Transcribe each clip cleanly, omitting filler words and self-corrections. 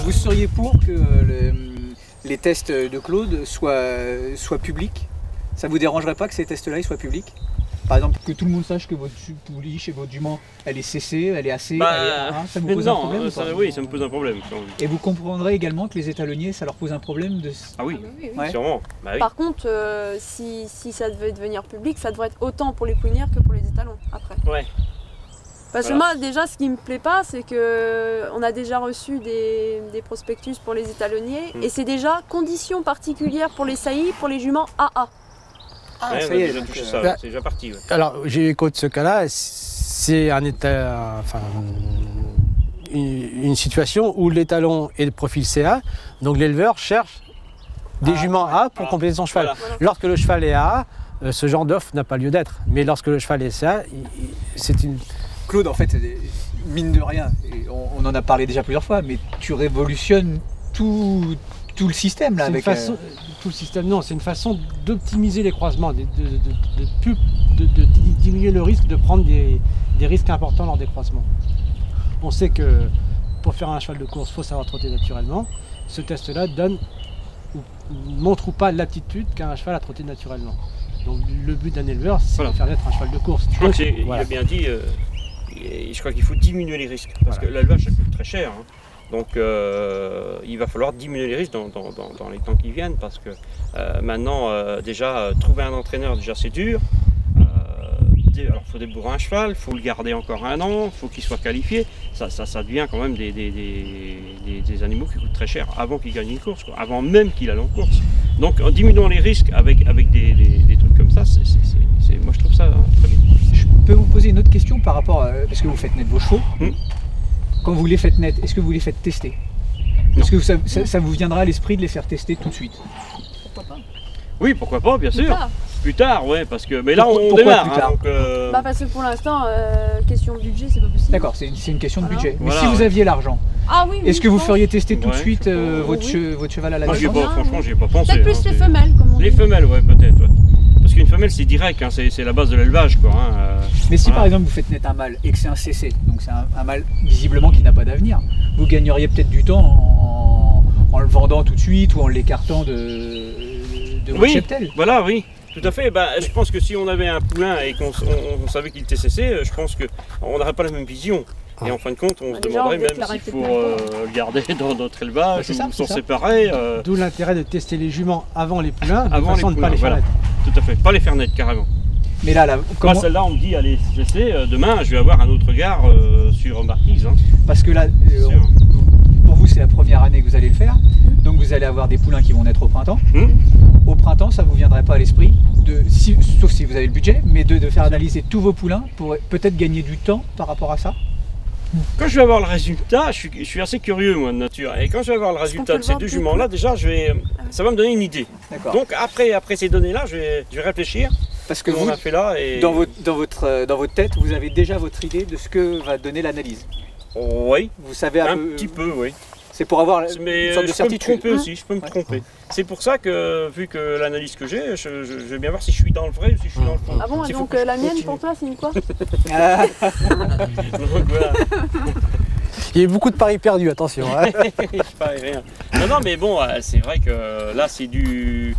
Vous seriez pour que les tests de Claude soient publics? Ça vous dérangerait pas que ces tests-là soient publics? Par exemple, que tout le monde sache que votre pouliche et votre jument, elle est CC, elle est AC, elle est A1, ça vous pose un problème? Oui, ça me pose un problème. Et vous comprendrez également que les étalonniers, ça leur pose un problème de... Ah oui, oui. Ouais. Sûrement. Bah oui. Par contre, si ça devait devenir public, ça devrait être autant pour les poulinières que pour les étalons après. Ouais. Parce que moi, déjà, ce qui me plaît pas, c'est qu'on a déjà reçu des prospectus pour les étalonniers et c'est déjà conditions particulières pour les saillies, pour les juments AA. Ah, Ouais, ça y est, déjà donc, touché ça, c'est déjà parti. Ouais. Alors, j'ai écho de ce cas-là. C'est une situation où l'étalon est de profil CA, donc l'éleveur cherche des juments A pour compléter son cheval. Voilà. Lorsque le cheval est A, ce genre d'offre n'a pas lieu d'être. Mais lorsque le cheval est CA, c'est une... Claude, en fait, mine de rien, et on en a parlé déjà plusieurs fois, mais tu révolutionnes tout le système là. Tout le système, non, c'est une façon d'optimiser les croisements, de diminuer le risque de prendre des risques importants lors des croisements. On sait que pour faire un cheval de course, il faut savoir trotter naturellement. Ce test-là montre ou pas l'aptitude qu'a un cheval à trotter naturellement. Donc le but d'un éleveur, c'est de faire naître un cheval de course. Je crois qu'il a bien dit, je crois qu'il faut diminuer les risques, parce que l'élevage ça coûte très cher. Hein. Donc il va falloir diminuer les risques dans les temps qui viennent, parce que maintenant déjà trouver un entraîneur déjà c'est dur. Alors il faut débourrer un cheval, il faut le garder encore un an, il faut qu'il soit qualifié. Ça devient quand même des animaux qui coûtent très cher avant qu'il gagne une course, quoi, avant même qu'il aille en course. Donc en diminuant les risques avec des trucs comme ça, moi je trouve ça très bien. Je peux vous poser une autre question par rapport à... Parce que vous faites naître vos chevaux. Quand vous les faites naître, est-ce que vous les faites tester? Est-ce que ça vous viendra à l'esprit de les faire tester tout de suite? Pourquoi pas? Oui, pourquoi pas, bien sûr. Plus tard, ouais, parce que... Mais là, on Pourquoi démarre. plus tard Bah parce que pour l'instant, question budget, c'est pas possible. D'accord, c'est une question de budget. Voilà, mais si vous aviez l'argent, oui, est-ce que vous feriez tester tout de suite oui. votre cheval à la Moi, naissance? franchement, j'y ai pas pensé. Peut-être plus les femelles, comme on dit. Les femelles, ouais, peut-être. Ouais. Parce qu'une femelle, c'est direct, hein, c'est la base de l'élevage, quoi. Hein, mais si par exemple vous faites naître un mâle et que c'est un CC, donc c'est un mâle visiblement qui n'a pas d'avenir, vous gagneriez peut-être du temps en le vendant tout de suite ou en l'écartant de votre cheptel. Voilà, oui. Tout à fait. Bah, je pense que si on avait un poulain et qu'on savait qu'il était CC, je pense qu'on n'aurait pas la même vision. Et en fin de compte, on se demanderait même s'il faut le garder dans notre élevage ou s'en séparer. D'où l'intérêt de tester les juments avant les poulains, de façon de ne pas les faire naître. Tout à fait, pas les faire naître carrément. Mais là, comment... Moi, celle-là, on me dit, allez, CC, demain, je vais avoir un autre regard sur Marquise. Hein. Parce que là, pour vous, c'est la première année que vous allez le faire. Donc vous allez avoir des poulains qui vont naître au printemps. Au printemps, ça ne vous viendrait pas à l'esprit, sauf si vous avez le budget, mais de faire analyser tous vos poulains pour peut-être gagner du temps par rapport à ça? Quand je vais avoir le résultat, je suis assez curieux moi de nature, et quand je vais avoir le résultat de ces deux juments-là, déjà, ça va me donner une idée. Donc après ces données-là, je vais réfléchir. Parce que vous, a fait là et... dans votre tête, vous avez déjà votre idée de ce que va donner l'analyse. Oui. Vous savez un petit peu, oui. C'est pour avoir une sorte de certitude. Je peux me tromper. C'est pour ça que, vu que l'analyse que j'ai, je vais bien voir si je suis dans le vrai ou si je suis dans le faux. Ah bon, donc la mienne pour toi, c'est une quoi? Donc voilà. Il y a beaucoup de paris perdus, attention. Hein. Je parie rien. Non, mais bon, c'est vrai que là, c'est du...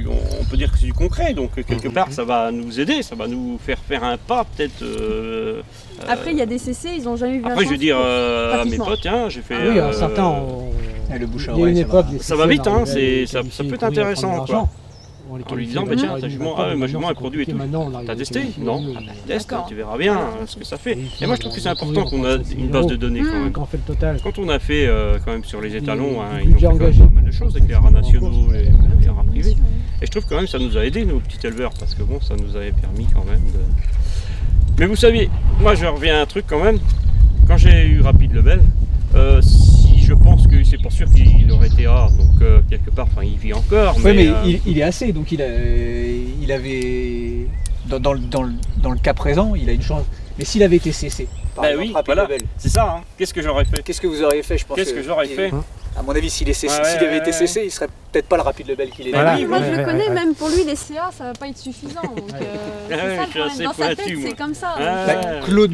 on peut dire que c'est du concret, donc quelque part ça va nous aider, ça va nous faire un pas peut-être. Après il y a des CC, ils n'ont jamais vu un. Après je veux dire à mes potes, tiens, j'ai fait. Oui, certains. Le bouche à il y a une époque, ça va vite, hein, ça peut être intéressant. Quoi. En lui disant, bah tiens, ta jument, ma jument a produit et tout. T'as testé? Non, teste, tu verras bien ce que ça fait. Et moi je trouve que c'est important qu'on a une base de données quand même. Quand on a fait quand même sur les étalons, ils ont fait pas mal de choses avec les rats nationaux et les rats privés. Et je trouve quand même que ça nous a aidé nos petits éleveurs, parce que bon, ça nous avait permis quand même de... Mais vous saviez, moi je reviens à un truc quand même, quand j'ai eu Rapide Lebel, si je pense que c'est pour sûr qu'il aurait été A, donc quelque part, enfin il vit encore. Oui, mais il est assez, donc il avait, dans le cas présent, il a une chance. Mais s'il avait été CC, par exemple, oui, voilà, c'est ça, hein. Qu'est-ce que j'aurais fait? Qu'est-ce que vous auriez fait, je pense? Qu'est-ce que j'aurais fait? À mon avis, s'il avait été cessé, il serait peut-être pas le Rapid Lebel qu'il est. Oui, moi je le connais, même pour lui, les CA, ça va pas être suffisant. Donc, c'est ça le problème. Dans sa tête, c'est comme ça. Claude,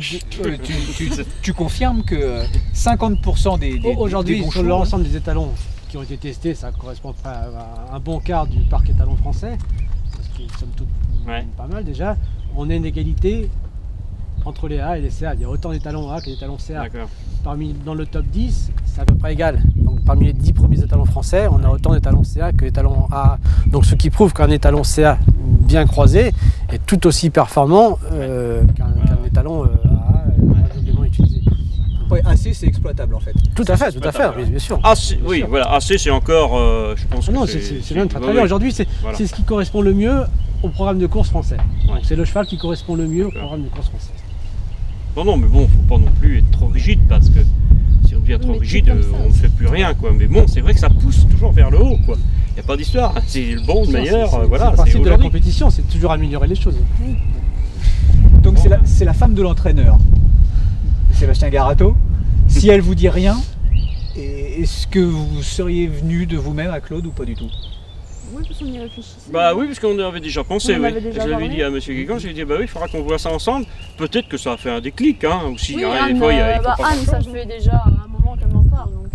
tu confirmes que 50% des aujourd'hui, bons sur l'ensemble des étalons qui ont été testés, ça correspond à un bon quart du parc étalon français, parce qu'ils sont tous pas mal déjà. On a une égalité entre les A et les CA. Il y a autant d'étalons A que d'étalons CA. Dans le top 10, c'est à peu près égal. Donc parmi les 10 premiers étalons français, on a autant d'étalons CA que d'étalons A. Donc ce qui prouve qu'un étalon CA bien croisé est tout aussi performant qu'un étalon A bien utilisé. Ouais, AC c'est exploitable en fait. Tout à fait, bien sûr. AC, oui, voilà, AC c'est encore, je pense. Non, c'est même très bien. Aujourd'hui, c'est ce qui correspond le mieux au programme de course français. C'est le cheval qui correspond le mieux au programme de course français. Non, mais bon, faut pas non plus être trop rigide, parce que si on devient trop rigide, on ne fait plus rien, quoi. Mais bon, c'est vrai que ça pousse toujours vers le haut, quoi. Il n'y a pas d'histoire, c'est le bon, le meilleur, voilà. C'est le principe de la compétition, c'est toujours améliorer les choses. Donc c'est la femme de l'entraîneur, Sébastien Garato. Si elle vous dit rien, est-ce que vous seriez venu de vous-même à Claude ou pas du tout? Oui, parce qu'on y réfléchissait. Bah oui, parce qu'on avait déjà pensé, je l'avais dit à M. Guégan, j'ai dit bah oui, il faudra qu'on voit ça ensemble. Peut-être que ça a fait un déclic, hein, aussi. Oui, Anne, ça fait déjà un moment qu'elle m'en parle, donc...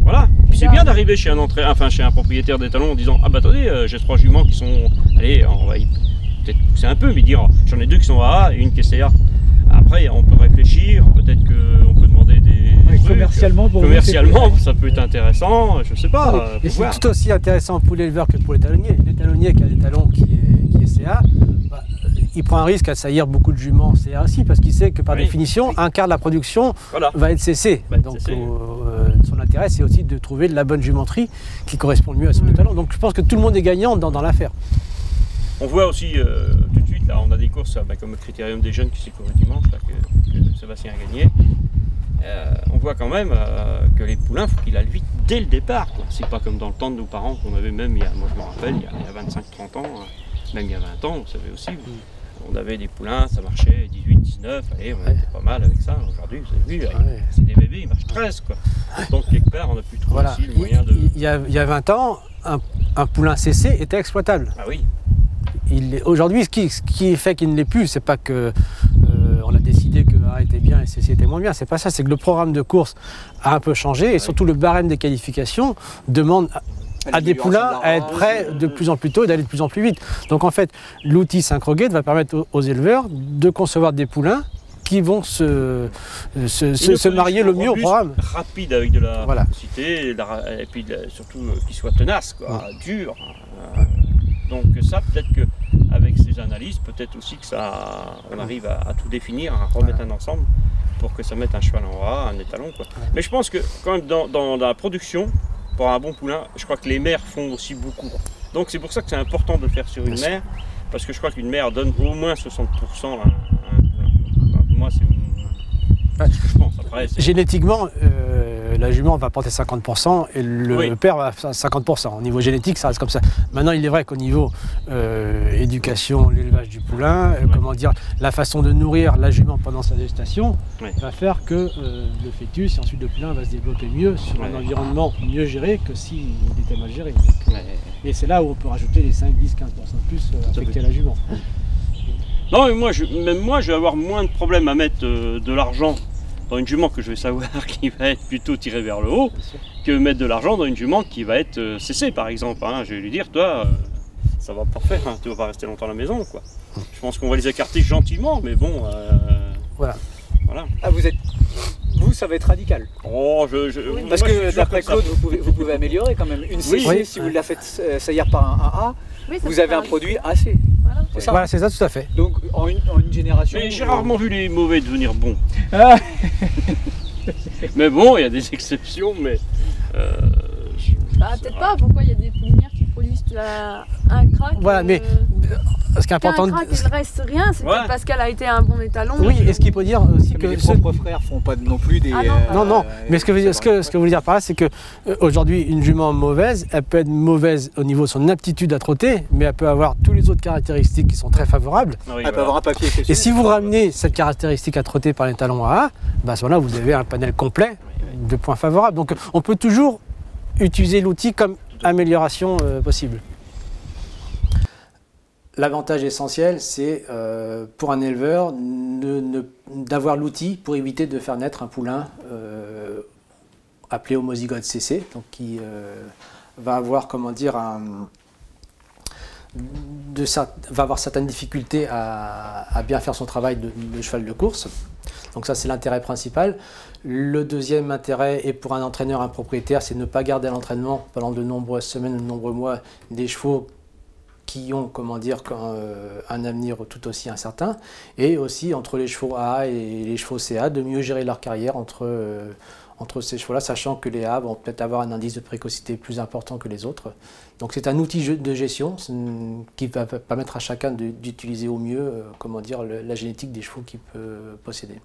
Voilà, puis c'est bien d'arriver chez un propriétaire d'étalon en disant ah bah attendez, j'ai 3 juments qui sont... Allez, on va peut-être pousser un peu, mais dire j'en ai 2 qui sont à A et une qui est CA. Après, on peut réfléchir, peut-être qu'on peut demander des trucs. Commercialement, ça peut être intéressant, je sais pas. Et c'est tout aussi intéressant pour l'éleveur que pour l'étalonnier. L'étalonnier qui a l'étalon qui est CA, il prend un risque à saillir beaucoup de juments CA aussi, parce qu'il sait que par définition, un quart de la production va être cessé. Donc son intérêt, c'est aussi de trouver la bonne jumenterie qui correspond le mieux à son étalon. Donc je pense que tout le monde est gagnant dans l'affaire. On voit aussi tout de suite, là, on a des courses comme le Critérium des jeunes qui s'est couru dimanche, là, que Sébastien a gagné. On voit quand même que les poulains, il faut qu'ils aillent vite dès le départ. C'est pas comme dans le temps de nos parents qu'on avait même, moi je me rappelle, il y a 25-30 ans, même il y a 20 ans, on savait aussi. On avait des poulains, ça marchait 18, 19, allez, on était pas mal avec ça. Aujourd'hui, vous avez vu, c'est des bébés, ils marchent 13, quoi. Donc quelque part, on a pu trouver aussi le moyen de... Il y a 20 ans, un poulain cessé était exploitable. Ah oui. Aujourd'hui, ce qui fait qu'il ne l'est plus, c'est pas que on a décidé que A était bien et CC était moins bien, c'est pas ça, c'est que le programme de course a un peu changé et surtout le barème des qualifications demande à des poulains à être prêts de plus en plus tôt et d'aller de plus en plus vite. Donc en fait, l'outil SynchroGate va permettre aux éleveurs de concevoir des poulains qui vont se marier le mieux au programme. Rapide avec de la vélocité, et puis surtout qu'ils soient tenaces, durs. Donc ça, peut-être qu'avec ces analyses, peut-être aussi que on arrive à tout définir, à remettre un ensemble pour que ça mette un cheval en A, un étalon, quoi. Mais je pense que quand même dans la production, pour un bon poulain, je crois que les mères font aussi beaucoup. Donc c'est pour ça que c'est important de le faire sur une mère, parce que je crois qu'une mère donne au moins 60% à un poulain. Pour moi, c'est ce que je pense. Après, génétiquement, la jument va porter 50% et le père va faire 50%. Au niveau génétique, ça reste comme ça. Maintenant, il est vrai qu'au niveau éducation, l'élevage du poulain, comment dire, la façon de nourrir la jument pendant sa gestation va faire que le fœtus et ensuite le poulain va se développer mieux sur un environnement mieux géré que s'il était mal géré. Donc, et c'est là où on peut rajouter les 5, 10, 15% de plus affectés à la jument. Non, mais même moi, je vais avoir moins de problèmes à mettre de l'argent dans une jument que je vais savoir qui va être plutôt tirée vers le haut, que mettre de l'argent dans une jument qui va être cessée, par exemple. Hein. Je vais lui dire, toi, ça va pas faire, hein. Tu vas pas rester longtemps à la maison, quoi. Je pense qu'on va les écarter gentiment, mais bon. Voilà. Ah, vous, ça va être radical. Oh, parce que d'après Claude, vous pouvez améliorer quand même. Une CC, si vous la faites saillir par un A, vous avez un produit AC. Voilà, c'est ça, tout à fait. Donc en une génération. Mais j'ai rarement vu les mauvais devenir bons. Mais bon, il y a des exceptions, mais. Peut-être pas. Pourquoi il y a des poulinières qui produisent un crack. Voilà, mais ce qui est important. Un crack, il ne reste rien, c'est peut-être parce qu'elle a été un bon étalon. Oui, et ce qu'il faut dire aussi que. Les propres frères font pas non plus des. Non, mais ce que vous voulez dire par là, c'est que aujourd'hui, une jument mauvaise, elle peut être mauvaise au niveau de son aptitude à trotter, mais elle peut avoir tous les autres caractéristiques qui sont très favorables. Elle peut avoir un papier. Et si vous ramenez cette caractéristique à trotter par l'étalon A, à ce moment-là, vous avez un panel complet de points favorables. Donc on peut toujours utiliser l'outil comme amélioration possible. L'avantage essentiel, c'est pour un éleveur d'avoir l'outil pour éviter de faire naître un poulain appelé homozygote CC, donc qui va avoir, comment dire, va avoir certaines difficultés à bien faire son travail de cheval de course. Donc ça, c'est l'intérêt principal. Le deuxième intérêt, et pour un entraîneur, un propriétaire, c'est de ne pas garder à l'entraînement pendant de nombreuses semaines, de nombreux mois, des chevaux qui ont, comment dire, un avenir tout aussi incertain, et aussi entre les chevaux AA et les chevaux CA, de mieux gérer leur carrière entre ces chevaux-là, sachant que les AA vont peut-être avoir un indice de précocité plus important que les autres. Donc c'est un outil de gestion qui va permettre à chacun d'utiliser au mieux, comment dire, la génétique des chevaux qu'il peut posséder.